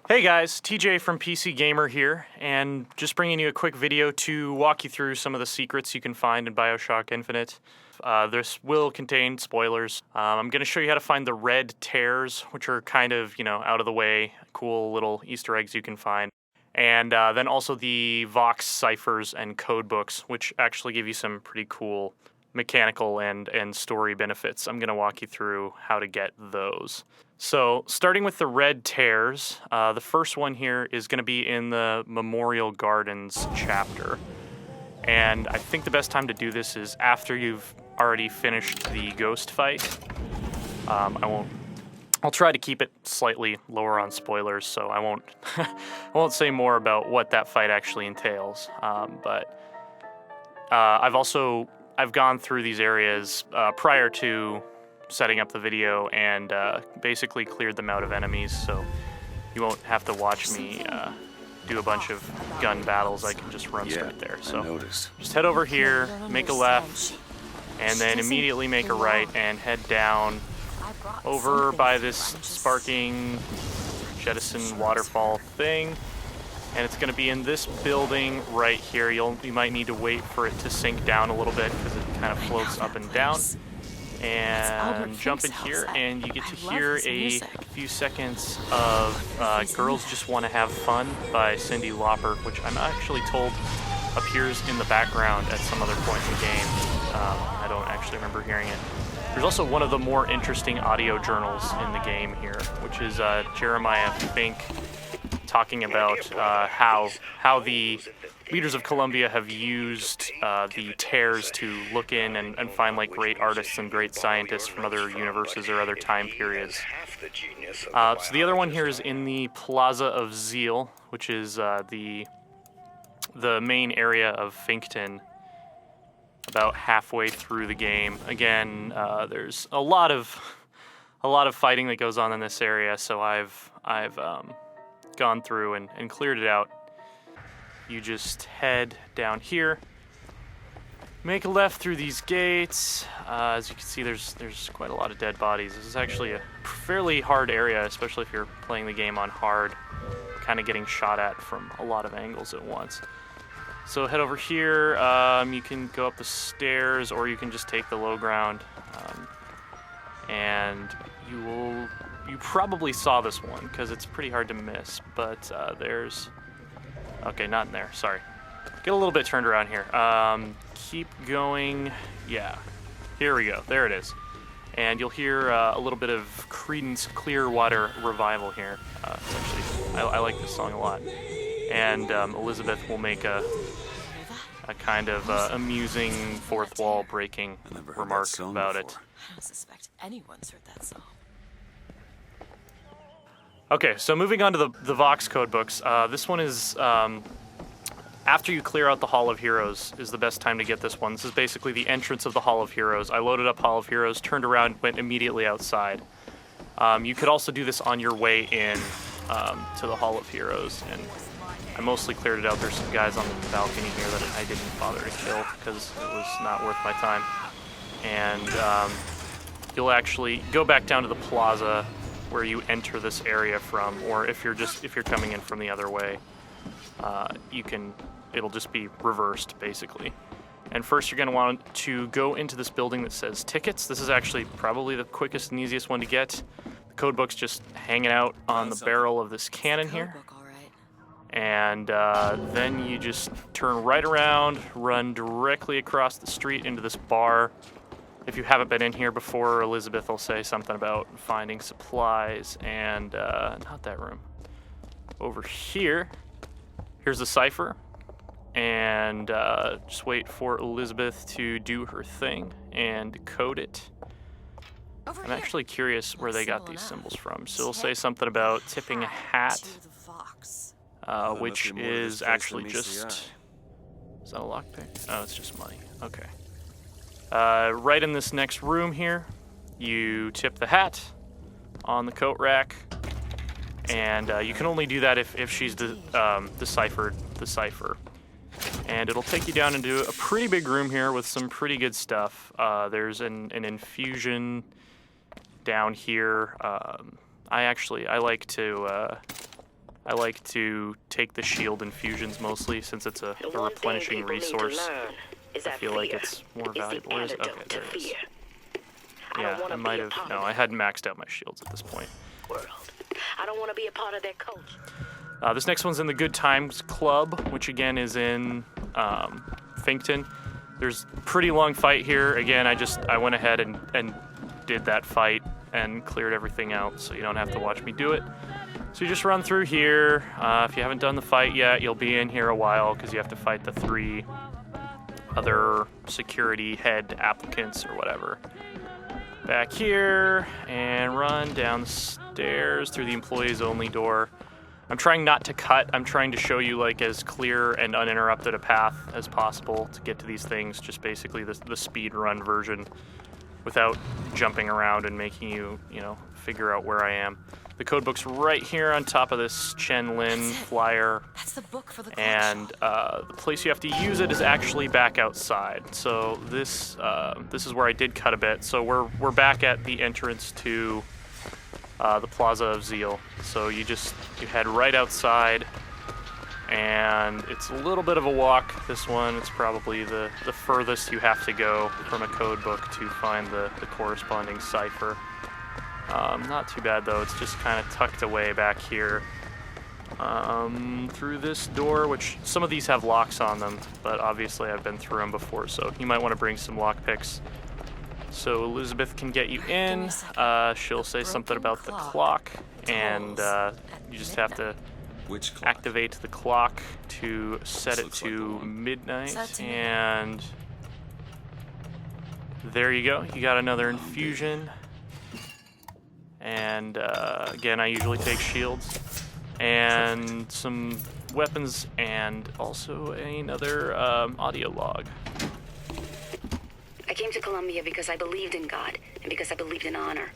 Hey guys, TJ from PC Gamer here, and just bringing you a quick video to walk you through some of the secrets you can find in BioShock Infinite. This will contain spoilers. I'm going to show you how to find the red tears, which are kind of, out of the way, cool little Easter eggs you can find. And then also the Vox ciphers and code books, which actually give you some pretty cool mechanical and story benefits. I'm going to walk you through how to get those. So, starting with the red tears, the first one here is going to be in the Memorial Gardens chapter. And I think the best time to do this is after you've already finished the ghost fight. I'll try to keep it slightly lower on spoilers, so I won't say more about what that fight actually entails. But I've gone through these areas prior to setting up the video and basically cleared them out of enemies, so you won't have to watch me do a bunch of gun battles. I can just run straight there. So just head over here, make a left, and then immediately make a right and head down over by this sparking jettison waterfall thing. And it's going to be in this building right here. You might need to wait for it to sink down a little bit because it kind of floats up and down. And jump in here, and you get to hear a few seconds of Girls Just Want to Have Fun by Cyndi Lauper, which I'm actually told appears in the background at some other point in the game. I don't actually remember hearing it. There's also one of the more interesting audio journals in the game here, which is Jeremiah Fink talking about how the leaders of Columbia have used the tears to look in and find like great artists and great scientists from other universes or other time periods. So the other one here is in the Plaza of Zeal, which is the main area of Finkton, about halfway through the game. Again, there's a lot of fighting that goes on in this area, so I've gone through and cleared it out. You just head down here, make a left through these gates. As you can see, there's quite a lot of dead bodies. This is actually a fairly hard area, especially if you're playing the game on hard, kind of getting shot at from a lot of angles at once. So head over here. You can go up the stairs, or you can just take the low ground, and you probably saw this one because it's pretty hard to miss, but there's... Okay, not in there, sorry. Get a little bit turned around here. Keep going, yeah. Here we go, there it is. And you'll hear a little bit of Creedence Clearwater Revival here. It's actually, I like this song a lot. And Elizabeth will make a kind of amusing fourth wall breaking remark about it. I don't suspect anyone's heard that song. Okay, so moving on to the Vox Code Books. This one is, after you clear out the Hall of Heroes is the best time to get this one. This is basically the entrance of the Hall of Heroes. I loaded up Hall of Heroes, turned around, went immediately outside. You could also do this on your way in to the Hall of Heroes, and I mostly cleared it out. There's some guys on the balcony here that I didn't bother to kill because it was not worth my time. And you'll actually go back down to the plaza where you enter this area from, or if you're coming in from the other way, it'll just be reversed basically. And first you're going to want to go into this building that says tickets. This is actually probably the quickest and easiest one to get. The code book's just hanging out on the barrel of this cannon here. And then you just turn right around, run directly across the street into this bar. If you haven't been in here before, Elizabeth will say something about finding supplies, and not that room. Over here, here's the cipher, and just wait for Elizabeth to do her thing and code it. I'm actually curious where they got these symbols from. So it'll say something about tipping a hat, which is actually just... Is that a lockpick? Oh, it's just money. Okay. Right in this next room here, you tip the hat on the coat rack, and you can only do that if she's deciphered the cipher. And it'll take you down into a pretty big room here with some pretty good stuff. There's an infusion down here. I like to like to take the shield infusions mostly, since it's a replenishing resource. I feel like it's more valuable. Okay, there it is. Yeah, I might have. No, I hadn't maxed out my shields at this point. I don't want to be a part of their culture. This next one's in the Good Times Club, which again is in Finkton. There's a pretty long fight here. Again, I went ahead and did that fight and cleared everything out, so you don't have to watch me do it. So you just run through here. If you haven't done the fight yet, you'll be in here a while because you have to fight the 3 other security head applicants or whatever. Back here and run down the stairs through the employees only door. I'm trying not to cut. I'm trying to show you like as clear and uninterrupted a path as possible to get to these things. Just basically the speed run version without jumping around and making you, figure out where I am. The code book's right here on top of this Chen Lin flyer. That's the book for the And the place you have to use it is actually back outside. So this is where I did cut a bit. So we're back at the entrance to the Plaza of Zeal. So you head right outside, and it's a little bit of a walk. This one, it's probably the furthest you have to go from a code book to find the corresponding cipher. Not too bad though, it's just kind of tucked away back here. Through this door, which some of these have locks on them, but obviously I've been through them before, so you might want to bring some lock picks. So Elizabeth can get you in. She'll say something about the clock, and you just have to activate the clock to set it to midnight, and there you go. You got another infusion. And again, I usually take shields and some weapons and also another audio log. I came to Columbia because I believed in God and because I believed in honor.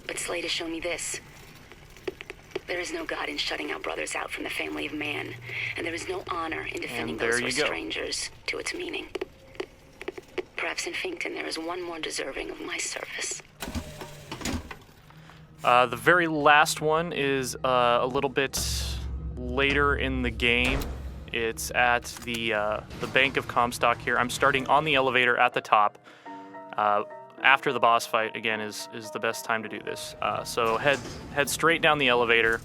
But Slade has shown me this. There is no God in shutting our brothers out from the family of man, and there is no honor in defending those who are strangers to its meaning. Perhaps in Finkton there is one more deserving of my service. The very last one is a little bit later in the game. It's at the Bank of Comstock here. I'm starting on the elevator at the top. After the boss fight, again, is the best time to do this. So head straight down the elevator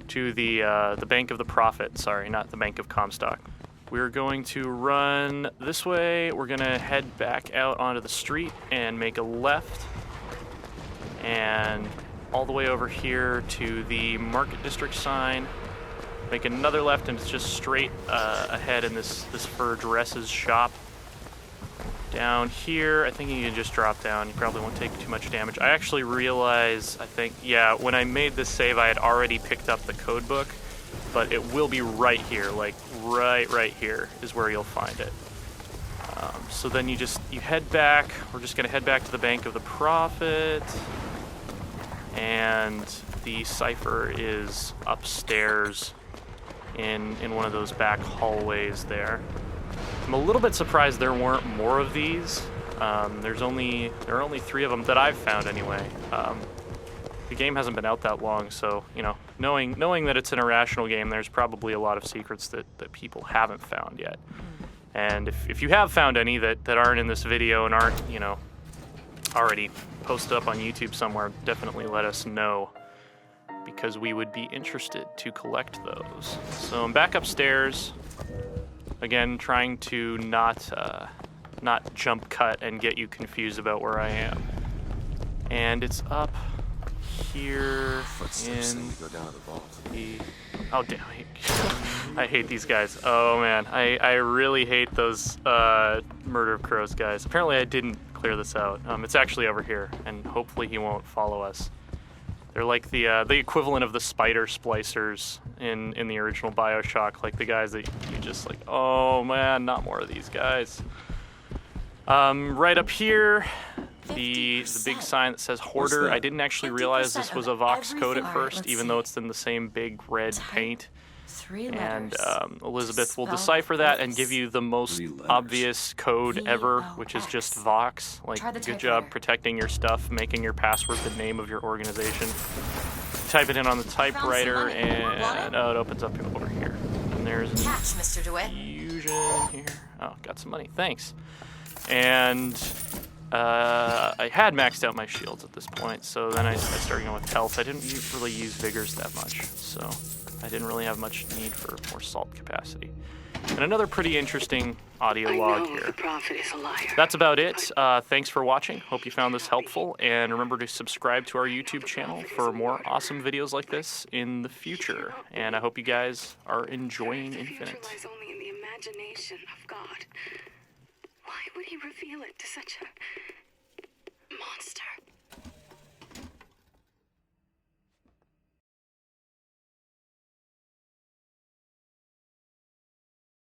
to the Bank of the Prophet. Sorry, not the Bank of Comstock. We're going to run this way. We're going to head back out onto the street and make a left. And all the way over here to the Market District sign. Make another left, and it's just straight ahead in this fur dresses shop. Down here, I think you can just drop down. You probably won't take too much damage. I actually realize, when I made this save, I had already picked up the code book, but it will be right here, like right here is where you'll find it. So then you head back. We're just gonna head back to the Bank of the Prophet. And the cipher is upstairs in one of those back hallways there. I'm a little bit surprised there weren't more of these. There are only 3 of them that I've found anyway. The game hasn't been out that long, so knowing that it's an irrational game, there's probably a lot of secrets that people haven't found yet. And if you have found any that aren't in this video and aren't already posted up on YouTube somewhere, definitely let us know, because we would be interested to collect those. So I'm back upstairs, again trying to not jump cut and get you confused about where I am. And it's up here in the... Oh damn, I hate these guys. Oh man, I really hate those Murder of Crows guys. Apparently I didn't clear this out. It's actually over here, and hopefully he won't follow us. They're like the equivalent of the spider splicers in the original BioShock, like the guys that you just like, oh man, not more of these guys. Right up here, the big sign that says Hoarder. I didn't actually realize this was a Vox Code at first, even though it's in the same big red paint. And Elizabeth will decipher that and give you the most obvious code ever, which is just Vox. Like, good job protecting your stuff, making your password the name of your organization. type it in on the typewriter, and oh, it opens up over here. And there's Catch, Mr. DeWitt. fusion here. Oh, got some money. Thanks. And I had maxed out my shields at this point, so then I started going with health. I didn't really use vigors that much, so I didn't really have much need for more salt capacity. And another pretty interesting audio log here. The prophet is a liar. That's about it. Thanks for watching. Hope you found this helpful, and remember to subscribe to our YouTube channel for more awesome videos like this in the future. And I hope you guys are enjoying The Infinite. future lies only in the imagination of God. Why would he reveal it to such a